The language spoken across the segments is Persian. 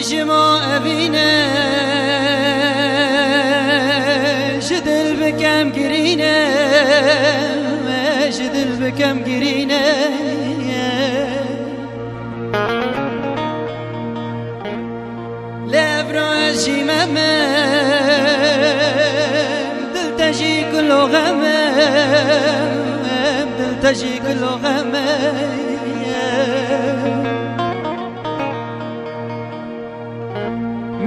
جما أبينا جدل بكم قرينا جدل بكم قرينا لا براج ماما دل تجي كل غم دل تجي كل غم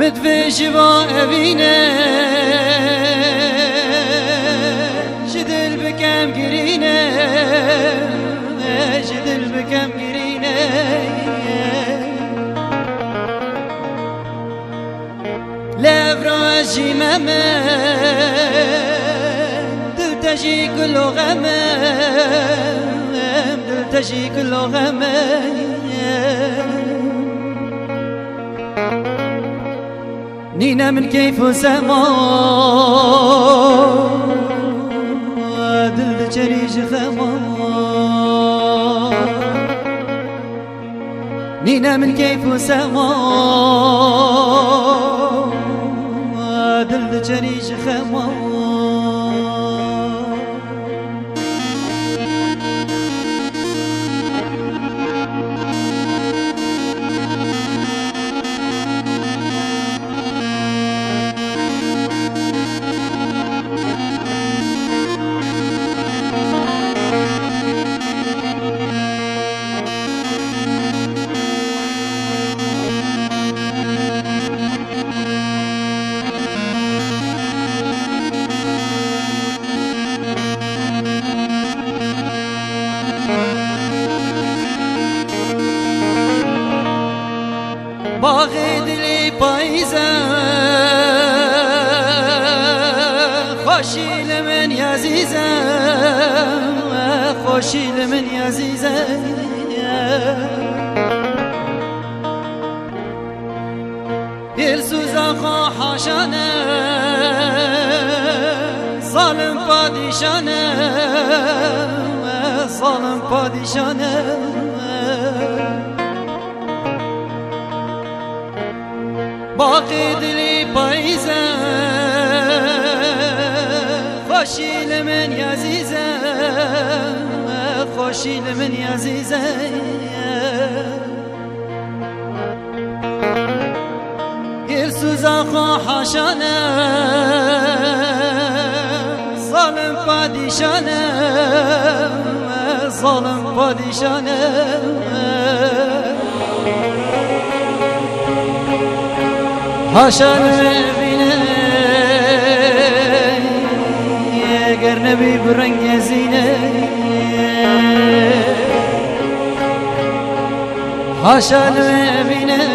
مدفش با أبينا جدل بكم قرينا جدل بكم قرينا لا براجي ماما دل تجي كل غم دل تجي كل غم نينا من كيف سما دل جريج خما نينا من كيف سما دل جريج خما باغ دلی پاییزه خوشی لمن عزیزه خوشی لمن عزیزه دل سوزا خواهشانه ظالم پادشانه ظالم پادشانه باقی دلی پاییزه خوشی لمن عزیزه خوشی لمن عزیزه گل سوزا خواهشانه ظالم پادشانه ظالم پادشانه حاشا نبینه اگر نبی برنگ زینه حاشا نبینه